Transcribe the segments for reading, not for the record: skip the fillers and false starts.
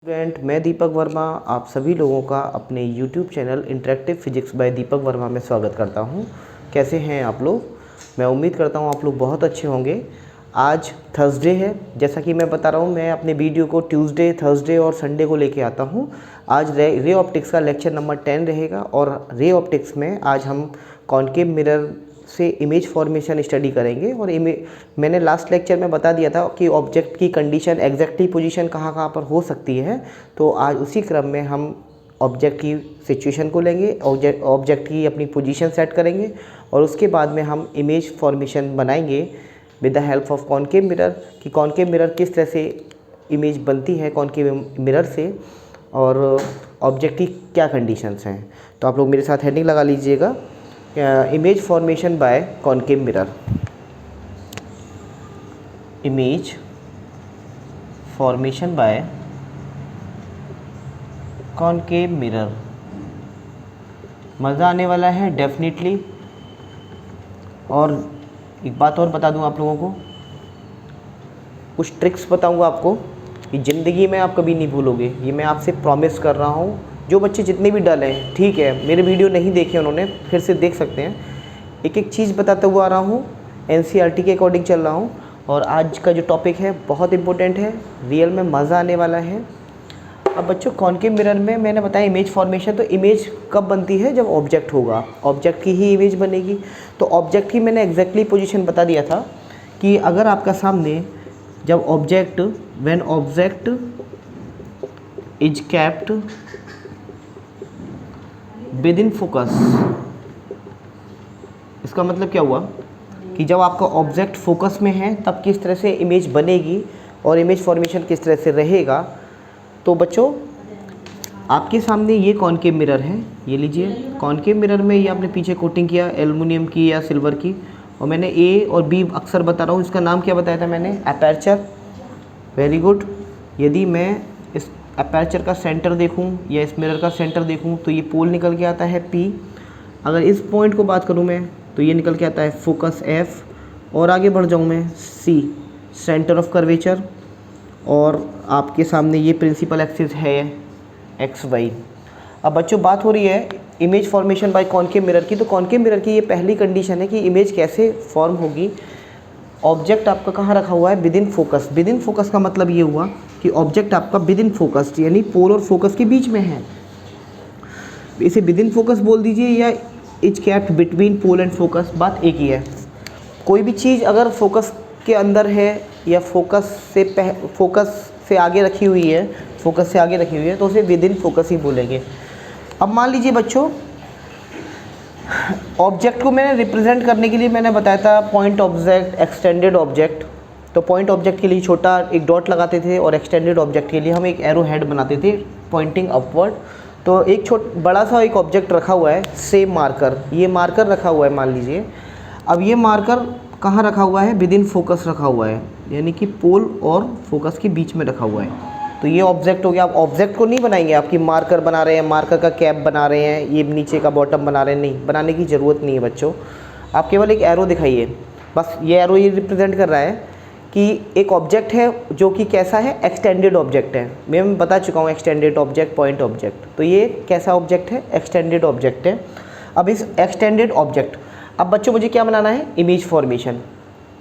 Student, मैं दीपक वर्मा आप सभी लोगों का अपने YouTube channel interactive physics by Deepak Verma में स्वागत करता हूं। कैसे हैं आप लोग? मैं उम्मीद करता हूं आप लोग बहुत अच्छे होंगे। आज थर्सडे है, जैसा कि मैं बता रहा हूं, मैं अपने वीडियो को ट्यूसडे, थर्सडे और संडे को लेके आता हूं। आज रे ऑप्टिक्स का लेक्चर नंबर 10 रहेगा और रे ऑप्टिक्स में आज हम कॉनकेव मिरर से इमेज फॉर्मेशन स्टडी करेंगे। और मैंने लास्ट लेक्चर में बता दिया था कि ऑब्जेक्ट की कंडीशन एग्जैक्टली पोजीशन कहाँ कहाँ पर हो सकती है। तो आज उसी क्रम में हम ऑब्जेक्ट की सिचुएशन को लेंगे, ऑब्जेक्ट की अपनी पोजीशन सेट करेंगे और उसके बाद में हम इमेज फॉर्मेशन बनाएंगे with the help of concave mirror, कि कॉनकेव मिरर किस तरह से इमेज बनती है कॉनकेव मिरर से और ऑब्जेक्ट की क्या कंडीशंस हैं। तो आप लोग मेरे साथ हेडिंग लगा लीजिएगा, image formation by concave mirror. Image formation by concave mirror. मज़ा आने वाला है डेफिनेटली। और एक बात और बता दूं आप लोगों को, कुछ ट्रिक्स बताऊंगा आपको कि ज़िंदगी में आप कभी नहीं भूलोगे। ये मैं आपसे प्रॉमिस कर रहा हूँ। जो बच्चे जितने भी डल हैं, ठीक है, मेरे वीडियो नहीं देखे उन्होंने, फिर से देख सकते हैं। एक एक चीज़ बताते हुआ आ रहा हूँ, NCERT के अकॉर्डिंग चल रहा हूँ। और आज का जो टॉपिक है बहुत इंपॉर्टेंट है, रियल में मज़ा आने वाला है। अब बच्चों, कॉनकेव मिरर में मैंने बताया इमेज फॉर्मेशन, तो इमेज कब बनती है? जब ऑब्जेक्ट होगा, ऑब्जेक्ट की ही इमेज बनेगी। तो ऑब्जेक्ट की मैंने एग्जैक्टली पोजीशन बता दिया था कि अगर आपका सामने जब object, when object is kept with in focus, इसका मतलब क्या हुआ कि जब आपका ऑब्जेक्ट फोकस में है तब किस तरह से इमेज बनेगी और इमेज फॉर्मेशन किस तरह से रहेगा। तो बच्चों, आपके सामने ये कॉनकेव मिरर है, ये लीजिए। कॉनकेव मिरर में ये आपने पीछे कोटिंग किया एल्युमिनियम की या सिल्वर की, और मैंने A और B अक्सर बता रहा हूँ। इसका नाम क्या बताया था मैंने? अपर्चर। Very good. यदि मैं इस अपर्चर का सेंटर देखूँ या इस मिरर का सेंटर देखूँ तो ये पोल निकल के आता है P। अगर इस पॉइंट को बात करूँ मैं तो ये निकल के आता है फोकस F। और आगे बढ़ जाऊँ मैं, C सेंटर ऑफ कर्वेचर। और आपके सामने ये प्रिंसिपल एक्सिस है XY। अब बच्चों, बात हो रही है image formation by concave mirror की। तो कॉनकेव मिरर की ये पहली कंडीशन है कि इमेज कैसे फॉर्म होगी। ऑब्जेक्ट आपका कहाँ रखा हुआ है? With in focus. With in focus का मतलब ये हुआ कि ऑब्जेक्ट आपका विद इन फोकस, यानी पोल और फोकस के बीच में है। इसे विद इन फोकस बोल दीजिए या is kept between pole and focus, बात एक ही है। कोई भी चीज़ अगर फोकस के अंदर है या फोकस से आगे रखी हुई है, फोकस से आगे रखी हुई है, तो उसे विद इन फोकस ही बोलेंगे। अब मान लीजिए बच्चों, ऑब्जेक्ट को मैंने रिप्रेजेंट करने के लिए मैंने बताया था पॉइंट ऑब्जेक्ट, एक्सटेंडेड ऑब्जेक्ट। तो पॉइंट ऑब्जेक्ट के लिए छोटा एक डॉट लगाते थे और एक्सटेंडेड ऑब्जेक्ट के लिए हम एक एरो हेड बनाते थे पॉइंटिंग अपवर्ड। तो एक बड़ा सा एक ऑब्जेक्ट रखा हुआ है, सेम मार्कर, ये मार्कर रखा हुआ है मान लीजिए। अब ये मार्कर कहाँ रखा हुआ है? विद इन फोकस रखा हुआ है, यानी कि पोल और फोकस के बीच में रखा हुआ है। तो ये ऑब्जेक्ट हो गया। आप ऑब्जेक्ट को नहीं बनाएंगे, आपकी मार्कर बना रहे हैं, मार्कर का कैप बना रहे हैं, ये नीचे का बॉटम बना रहे हैं, नहीं, बनाने की ज़रूरत नहीं है बच्चों। आप केवल एक एरो दिखाइए, बस। ये एरो ये रिप्रेजेंट कर रहा है कि एक ऑब्जेक्ट है जो कि कैसा है? एक्सटेंडेड ऑब्जेक्ट है। मैं बता चुका हूँ एक्सटेंडेड ऑब्जेक्ट, पॉइंट ऑब्जेक्ट। तो ये कैसा ऑब्जेक्ट है? एक्सटेंडेड ऑब्जेक्ट है। अब इस एक्सटेंडेड ऑब्जेक्ट, अब बच्चों मुझे क्या बनाना है? इमेज फॉर्मेशन,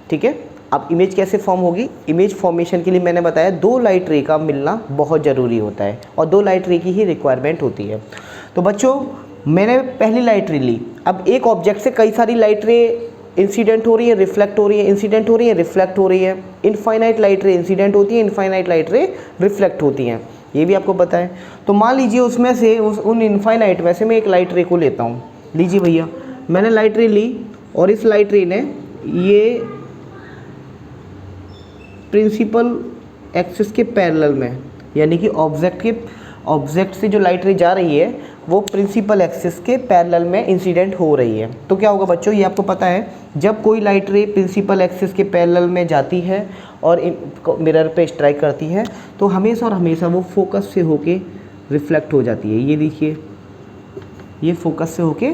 ठीक है। अब इमेज कैसे फॉर्म होगी? इमेज फॉर्मेशन के लिए मैंने बताया 2 लाइट रे का मिलना बहुत ज़रूरी होता है और 2 लाइट रे की ही रिक्वायरमेंट होती है। तो बच्चों, मैंने पहली लाइट रे ली। अब एक ऑब्जेक्ट से कई सारी लाइट रे इंसिडेंट हो रही है, रिफ्लेक्ट हो रही है, इंसिडेंट हो रही है, रिफ्लेक्ट हो रही है। इनफाइनाइट लाइट रे इंसिडेंट होती है, इनफाइनाइट लाइट रे रिफ्लेक्ट होती हैं, ये भी आपको पता है। तो मान लीजिए उसमें से उन इनफाइनाइट में से मैं एक लाइट रे को लेता हूँ। लीजिए भैया, मैंने लाइट रे ली और इस लाइट रे ने ये प्रिंसिपल एक्सिस के पैरेलल में, यानी कि ऑब्जेक्ट से जो लाइट रे जा रही है वो प्रिंसिपल एक्सिस के पैरेलल में इंसिडेंट हो रही है। तो क्या होगा बच्चों? ये आपको पता है, जब कोई लाइट रे प्रिंसिपल एक्सिस के पैरेलल में जाती है और मिरर पे स्ट्राइक करती है तो हमेशा और हमेशा वो फोकस से होके रिफ्लेक्ट हो जाती है। ये देखिए, ये फोकस से होके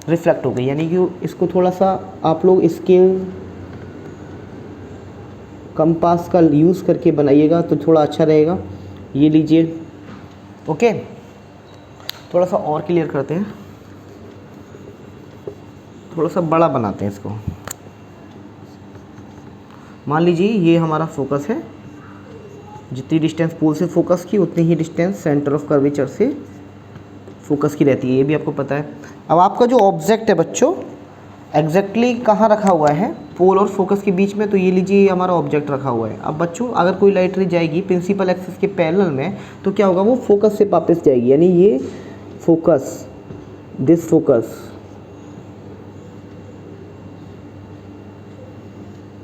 रिफ्लेक्ट हो गई, यानी कि इसको थोड़ा सा आप लोग स्केल कंपास का यूज़ करके बनाइएगा तो थोड़ा अच्छा रहेगा। ये लीजिए, ओके, थोड़ा सा और क्लियर करते हैं, थोड़ा सा बड़ा बनाते हैं इसको। मान लीजिए ये हमारा फोकस है, जितनी डिस्टेंस पोल से फोकस की उतनी ही डिस्टेंस सेंटर ऑफ कर्वेचर से फोकस की रहती है, ये भी आपको पता है। अब आपका जो ऑब्जेक्ट है बच्चों एग्जैक्टली कहाँ रखा हुआ है, पोल और फोकस के बीच में, तो ये लीजिए ये हमारा ऑब्जेक्ट रखा हुआ है। अब बच्चों अगर कोई लाइट रे जाएगी प्रिंसिपल एक्सिस के पैरेलल में तो क्या होगा, वो फोकस से वापस जाएगी, यानी ये फोकस, दिस फोकस,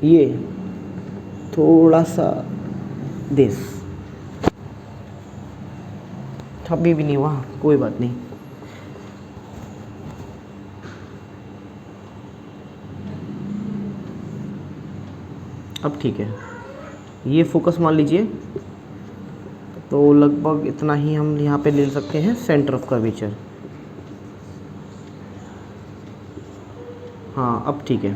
ये थोड़ा सा दिस, अभी भी नहीं हुआ, कोई बात नहीं। अब ठीक है, ये फोकस मान लीजिए, तो लगभग इतना ही हम यहाँ पे ले सकते हैं सेंटर ऑफ कर्वेचर। हाँ अब ठीक है,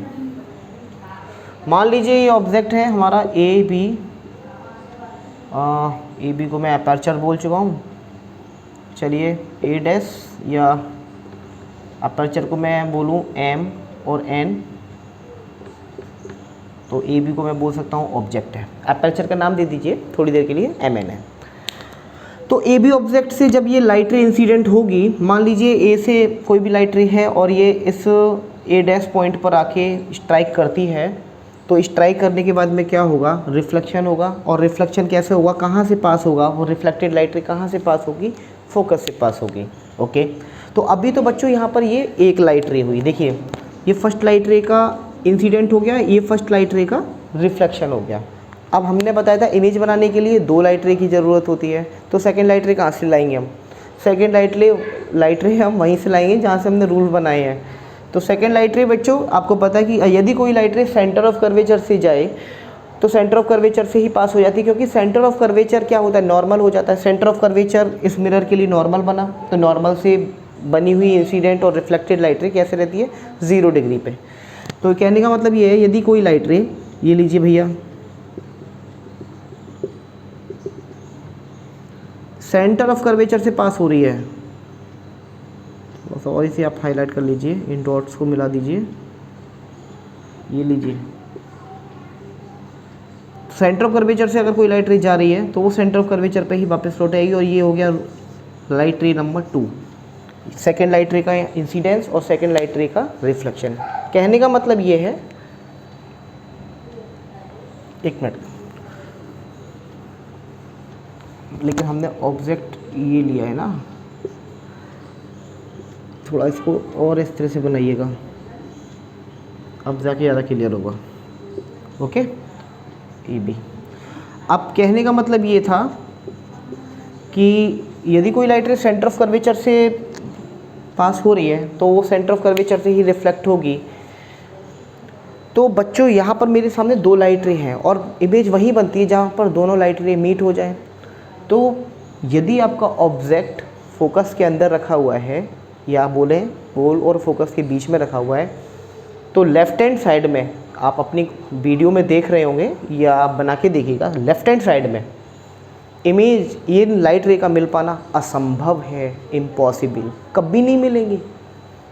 मान लीजिए ये ऑब्जेक्ट है हमारा ए बी को मैं अपर्चर बोल चुका हूँ, चलिए ए डैश, या अपर्चर को मैं बोलूँ एम और एन, तो ए बी को मैं बोल सकता हूँ ऑब्जेक्ट है। अपर्चर का नाम दे दीजिए थोड़ी देर के लिए एम एन है। तो ए बी ऑब्जेक्ट से जब ये लाइट रे इंसिडेंट होगी, मान लीजिए ए से कोई भी लाइट रे है और ये इस ए डैश पॉइंट पर आके स्ट्राइक करती है, तो स्ट्राइक करने के बाद में क्या होगा, रिफ्लेक्शन होगा। और रिफ्लेक्शन कैसे होगा, कहाँ से पास होगा, वो रिफ्लेक्टेड लाइट रे कहाँ से पास होगी, फोकस से पास होगी। ओके, तो अभी तो बच्चों यहाँ पर ये एक लाइट रे हुई, देखिए ये फर्स्ट लाइट रे का इंसिडेंट हो गया, ये फर्स्ट लाइट रे का रिफ्लेक्शन हो गया। अब हमने बताया था इमेज बनाने के लिए 2 लाइट रे की ज़रूरत होती है, तो सेकेंड लाइट रे कहाँ से लाएंगे हम, सेकेंड लाइट रे हम वहीं से लाएंगे जहाँ से हमने रूल बनाए हैं। तो सेकेंड लाइट रे बच्चों आपको पता है कि यदि कोई लाइट रे सेंटर ऑफ कर्वेचर से जाए तो सेंटर ऑफ कर्वेचर से ही पास हो जाती है, क्योंकि सेंटर ऑफ कर्वेचर क्या होता है, नॉर्मल हो जाता है। सेंटर ऑफ कर्वेचर इस मिरर के लिए नॉर्मल बना, तो नॉर्मल से बनी हुई इंसिडेंट और रिफ्लेक्टेड लाइट रे कैसे रहती है, 0 डिग्री पे। तो कहने का मतलब ये है, यदि कोई लाइट रे, ये लीजिए भैया, सेंटर ऑफ कर्वेचर से पास हो रही है, बस और इसे आप हाईलाइट कर लीजिए, इन डॉट्स को मिला दीजिए, ये लीजिए, सेंटर ऑफ कर्वेचर से अगर कोई लाइट रे जा रही है तो वो सेंटर ऑफ कर्वेचर पे ही वापस लौट आएगी। और ये हो गया लाइट रे नंबर 2, सेकेंड लाइट रे का इंसिडेंस और सेकेंड लाइट रे का रिफ्लेक्शन। कहने का मतलब ये है, एक मिनट, लेकिन हमने ऑब्जेक्ट ये लिया है ना, थोड़ा इसको और इस तरह से बनाइएगा, अब जाके ज़्यादा क्लियर होगा। Okay, A B. अब कहने का मतलब ये था कि यदि कोई लाइट रे सेंटर ऑफ कर्वेचर से पास हो रही है तो वो सेंटर ऑफ कर्वेचर से ही रिफ्लेक्ट होगी। तो बच्चों यहाँ पर मेरे सामने 2 लाइट रे हैं और इमेज वहीं बनती है जहाँ पर दोनों लाइट रे मीट हो जाए। तो यदि आपका ऑब्जेक्ट फोकस के अंदर रखा हुआ है, या बोलें पोल और फोकस के बीच में रखा हुआ है, तो लेफ़्ट हैंड साइड में, आप अपनी वीडियो में देख रहे होंगे या आप बना के देखिएगा, लेफ़्ट हैंड साइड में इमेज ये लाइट रे का मिल पाना असंभव है, इम्पॉसिबल, कभी नहीं मिलेंगी।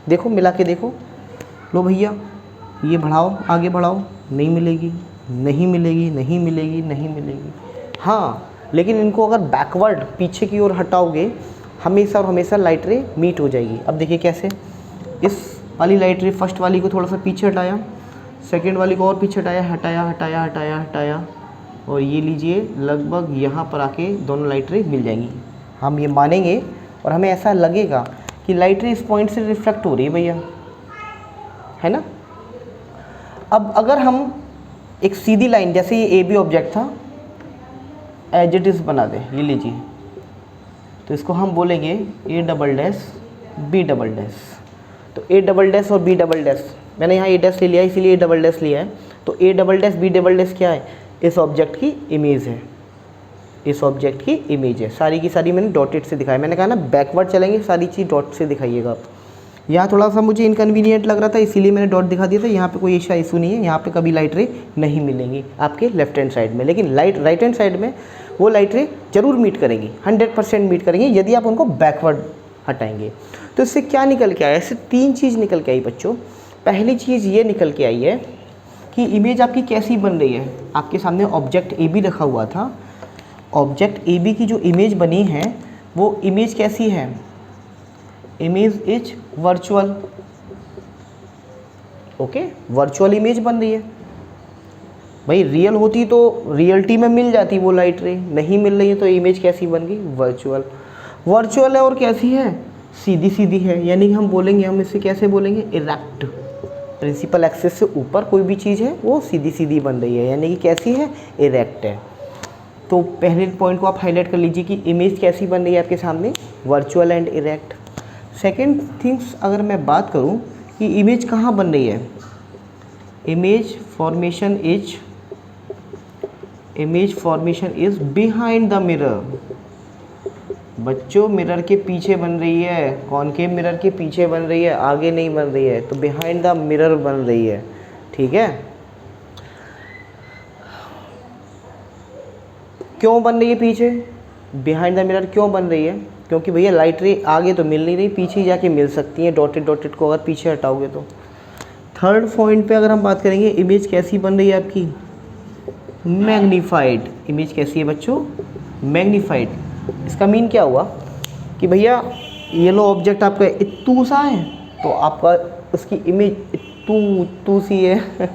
देखो मिला के देखो, लो भैया ये बढ़ाओ, आगे बढ़ाओ, नहीं मिलेगी, नहीं मिलेगी, नहीं मिलेगी, नहीं मिलेगी। हाँ, लेकिन इनको अगर बैकवर्ड पीछे की ओर हटाओगे, हमेशा और हमेशा लाइट रे मीट हो जाएगी। अब देखिए कैसे, इस वाली लाइट रे फर्स्ट वाली को थोड़ा सा पीछे हटाया, सेकेंड वाली को और पीछे हटाया, हटाया हटाया हटाया हटाया, और ये लीजिए लगभग यहाँ पर आके दोनों लाइट रे मिल जाएंगी। हम ये मानेंगे और हमें ऐसा लगेगा कि लाइट रे इस पॉइंट से रिफ्लेक्ट हो रही है भैया, है ना। अब अगर हम एक सीधी लाइन, जैसे ये ए बी ऑब्जेक्ट था, एज इट इज़ बना दें, ये लीजिए, तो इसको हम बोलेंगे A double dash B double dash. तो ए डबल डैश और बी डबल डैश, मैंने यहाँ ए डैश ले लिया इसलिए ए डबल डैश लिया है। तो A double dash B double dash क्या है, इस ऑब्जेक्ट की इमेज है, इस ऑब्जेक्ट की इमेज है। सारी की सारी मैंने डॉटेड से दिखाया, मैंने कहा ना बैकवर्ड चलेंगे, सारी चीज़ डॉट से दिखाइएगा आप। यहाँ थोड़ा सा मुझे इनकन्वीनियंट लग रहा था इसीलिए मैंने डॉट दिखा दिया था। यहाँ पे कोई ऐसा इशू नहीं है, यहाँ पे कभी लाइट रे नहीं मिलेंगी आपके लेफ्ट हैंड साइड में, लेकिन राइट हैंड साइड में वो लाइट रे जरूर मीट करेंगी, 100% मीट करेंगी यदि आप उनको बैकवर्ड हटाएंगे। तो इससे क्या निकल के आया, इससे 3 चीज़ निकल के आई बच्चों। पहली चीज़ ये निकल के आई है कि इमेज आपकी कैसी बन रही है। आपके सामने ऑब्जेक्ट ए बी रखा हुआ था, ऑब्जेक्ट ए बी की जो इमेज बनी है वो इमेज कैसी है, image is virtual. Okay, virtual image बन रही है। भाई रियल होती तो रियलिटी में मिल जाती वो लाइट रे, नहीं मिल रही है तो इमेज कैसी बन गई, वर्चुअल। वर्चुअल है और कैसी है, सीधी सीधी है, यानी कि हम बोलेंगे, हम इसे कैसे बोलेंगे, इरेक्ट। प्रिंसिपल एक्सिस से ऊपर कोई भी चीज़ है वो सीधी सीधी बन रही है, यानी कि कैसी है, इरेक्ट है। तो पहले पॉइंट को आप हाईलाइट कर लीजिए कि इमेज कैसी बन रही है आपके सामने, virtual and erect. Second things अगर मैं बात करूं कि इमेज कहाँ बन रही है, image formation is behind the mirror. बच्चों मिरर के पीछे बन रही है, कॉनकेव मिरर के पीछे बन रही है, आगे नहीं बन रही है, तो बिहाइंड द मिरर बन रही है। ठीक है, क्यों बन रही है पीछे, बिहाइंड द मिरर क्यों बन रही है, क्योंकि भैया लाइट रे आगे तो मिल नहीं रही, पीछे जाके मिल सकती है, डॉटेड डॉटेड को अगर पीछे हटाओगे तो। थर्ड पॉइंट पे अगर हम बात करेंगे, इमेज कैसी बन रही है आपकी, मैग्नीफाइड। इमेज कैसी है बच्चों, मैग्नीफाइड। इसका मीन क्या हुआ कि भैया येलो ऑब्जेक्ट आपका इतू सा है तो आपका उसकी इमेज इतू सी है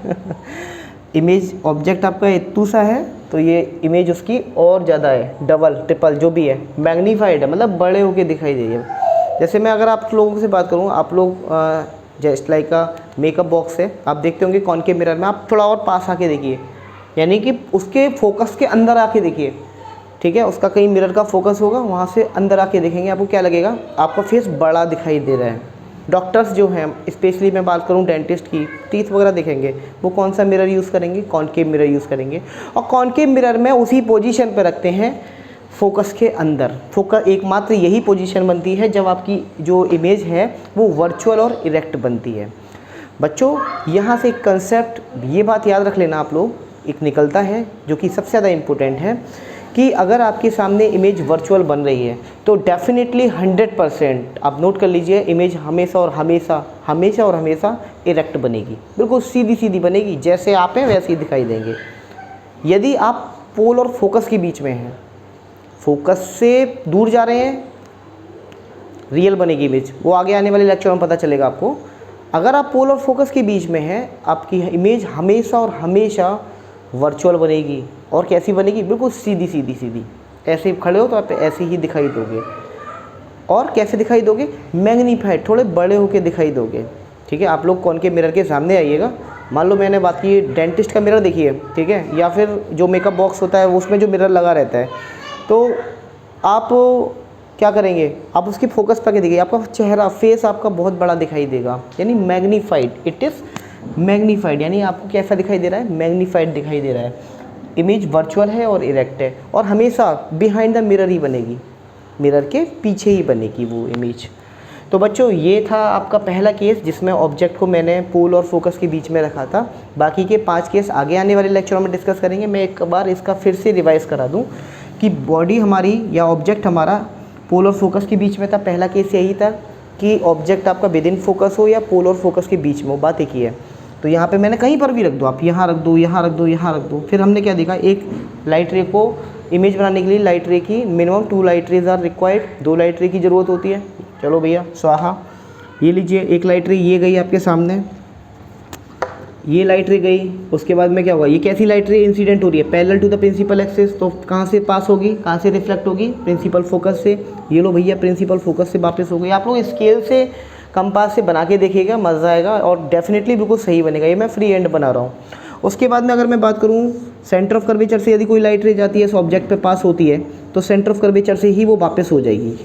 इमेज ऑब्जेक्ट आपका इतू सा है तो ये इमेज उसकी और ज़्यादा है, डबल ट्रिपल जो भी है, मैग्नीफाइड है, मतलब बड़े होके दिखाई दे रही है। जैसे मैं अगर आप लोगों से बात करूँ, आप लोग जस्ट लाइक का मेकअप बॉक्स है, आप देखते होंगे कॉनकेव मिरर में, आप थोड़ा और पास आके देखिए, यानी कि उसके फोकस के अंदर आके देखिए। ठीक है, उसका कहीं मिरर का फोकस होगा, वहाँ से अंदर आके देखेंगे, आपको क्या लगेगा, आपका फेस बड़ा दिखाई दे रहा है। डॉक्टर्स जो हैं, स्पेशली मैं बात करूँ डेंटिस्ट की, टीथ वगैरह देखेंगे, वो कौन सा मिरर यूज़ करेंगे, कॉनकेव मिरर यूज़ करेंगे। और कॉनकेव मिरर में उसी पोजीशन पर रखते हैं फोकस के अंदर। फोकस एकमात्र यही पोजीशन बनती है जब आपकी जो इमेज है वो वर्चुअल और इरेक्ट बनती है। बच्चों यहाँ से एक कंसेप्ट, ये बात याद रख लेना आप लोग, एक निकलता है जो कि सबसे ज़्यादा इम्पोर्टेंट है कि अगर आपके सामने इमेज वर्चुअल बन रही है तो डेफिनेटली 100% आप नोट कर लीजिए, इमेज हमेशा और हमेशा इरेक्ट बनेगी, बिल्कुल सीधी सीधी बनेगी, जैसे आप हैं वैसे ही दिखाई देंगे। यदि आप पोल और फोकस के बीच में हैं, फोकस से दूर जा रहे हैं, रियल बनेगी इमेज, वो आगे आने वाले लेक्चर में पता चलेगा आपको। अगर आप पोल और फोकस के बीच में हैं, आपकी इमेज हमेशा और हमेशा वर्चुअल बनेगी। और कैसी बनेगी, बिल्कुल सीधी सीधी सीधी, ऐसे खड़े हो तो आप ऐसे ही दिखाई दोगे। और कैसे दिखाई दोगे, मैग्नीफाइड, थोड़े बड़े होके दिखाई दोगे। ठीक है, आप लोग कॉनकेव मिरर के सामने आइएगा, मान लो मैंने बात की डेंटिस्ट का मिरर देखिए, ठीक है, या फिर जो मेकअप बॉक्स होता है उसमें जो मिरर लगा रहता है, तो आप क्या करेंगे, आप उसकी फोकस पर देखिए, आपका चेहरा, फेस आपका बहुत बड़ा दिखाई देगा, यानी मैग्नीफाइड, इट इज़ मैग्नीफाइड, यानी आपको कैसा दिखाई दे रहा है, मैग्नीफाइड दिखाई दे रहा है। इमेज वर्चुअल है और इरेक्ट है, और हमेशा बिहाइंड द मिरर ही बनेगी, मिरर के पीछे ही बनेगी वो इमेज। तो बच्चों ये था आपका पहला केस जिसमें ऑब्जेक्ट को मैंने पोल और फोकस के बीच में रखा था। बाकी के 5 केस आगे आने वाले लेक्चरों में डिस्कस करेंगे। मैं एक बार इसका फिर से रिवाइज़ करा दूँ कि बॉडी हमारी या ऑब्जेक्ट हमारा पोल और फोकस के बीच में था। पहला केस यही था कि ऑब्जेक्ट आपका विद इन फोकस हो या पोल और फोकस के बीच में हो, बात एक ही है। तो यहाँ पे मैंने कहीं पर भी रख दो, आप यहाँ रख दो, यहाँ रख दो, यहाँ रख दो। फिर हमने क्या देखा, एक लाइट रे को इमेज बनाने के लिए लाइट रे की minimum 2 light rays are required, 2 light ray की ज़रूरत होती है। चलो भैया स्वाहा, ये लीजिए एक लाइट रे ये गई आपके सामने, ये लाइट रे गई, उसके बाद में क्या हुआ, ये कैसी लाइट रे इंसिडेंट हो रही है, parallel to the principal axis, तो कहाँ से पास होगी, कहाँ से रिफ्लेक्ट होगी, प्रिंसिपल फोकस से। ये लो भैया प्रिंसिपल फोकस से वापस हो गई। आप लोग स्केल से कंपास से बना के देखिएगा, मज़ा आएगा और डेफिनेटली बिल्कुल सही बनेगा। ये मैं फ्री एंड बना रहा हूँ। उसके बाद में अगर मैं बात करूँ सेंटर ऑफ कर्वेचर से यदि कोई लाइट रे जाती है इस ऑब्जेक्ट पे पास होती है तो सेंटर ऑफ कर्वेचर से ही वो वापस हो जाएगी,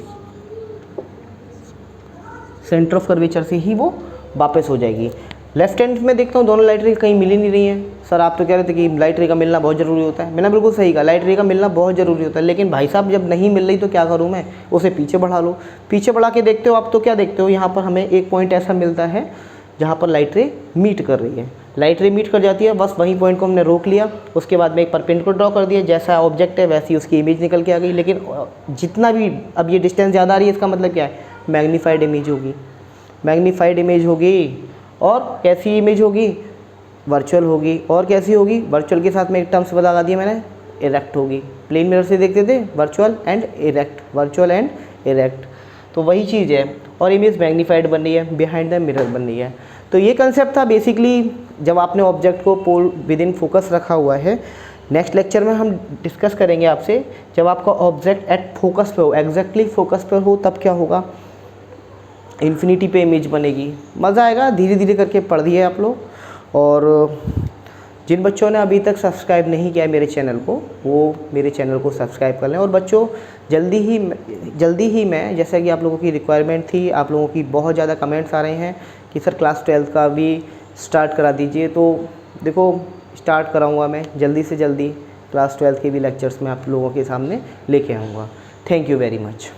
सेंटर ऑफ कर्वेचर से ही वो वापस हो जाएगी। लेफ्ट हैंड में देखता हूँ दोनों लाइट रे कहीं मिल ही नहीं रही हैं। सर आप तो कह रहे थे कि लाइट रे का मिलना बहुत ज़रूरी होता है। मैंने बिल्कुल सही कहा, लाइट रे का मिलना बहुत ज़रूरी होता है, लेकिन भाई साहब जब नहीं मिल रही तो क्या करूँ मैं, उसे पीछे बढ़ा लो। पीछे बढ़ा के देखते हो आप तो क्या देखते हो, यहाँ पर हमें एक पॉइंट ऐसा मिलता है जहाँ पर लाइट रे मीट कर रही है। लाइट रे मीट कर जाती है, बस वही पॉइंट को हमने रोक लिया, उसके बाद में एक परपेंडिकुलर ड्रॉ कर दिया, जैसा ऑब्जेक्ट है वैसी उसकी इमेज निकल के आ गई। लेकिन जितना भी अब ये डिस्टेंस ज़्यादा आ रही है, इसका मतलब क्या है, मैग्नीफाइड इमेज होगी, मैग्नीफाइड इमेज होगी। और कैसी इमेज होगी, वर्चुअल होगी। और कैसी होगी, वर्चुअल के साथ में एक टर्म्स बता दिया मैंने, इरेक्ट होगी। प्लेन मिरर से देखते थे virtual and erect, virtual and erect, तो वही चीज़ है। और इमेज मैग्नीफाइड बन रही है, बिहाइंड द मिरर बन रही है। तो ये कंसेप्ट था बेसिकली, जब आपने ऑब्जेक्ट को पोल विद इन फोकस रखा हुआ है। नेक्स्ट लेक्चर में हम डिस्कस करेंगे आपसे, जब आपका ऑब्जेक्ट एट फोकस पे हो, एग्जैक्टली फोकस पर हो, तब क्या होगा, इन्फिनिटी पे इमेज बनेगी। मज़ा आएगा, धीरे धीरे करके पढ़ दिए आप लोग। और जिन बच्चों ने अभी तक सब्सक्राइब नहीं किया है मेरे चैनल को, वो मेरे चैनल को सब्सक्राइब कर लें। और बच्चों जल्दी ही मैं, जैसा कि आप लोगों की रिक्वायरमेंट थी, आप लोगों की बहुत ज़्यादा कमेंट्स आ रहे हैं कि सर क्लास 12 का भी स्टार्ट करा दीजिए, तो देखो स्टार्ट कराऊंगा मैं जल्दी से जल्दी। क्लास 12 के भी लेक्चर्स में आप लोगों के सामने लेके आऊँगा। Thank you very much.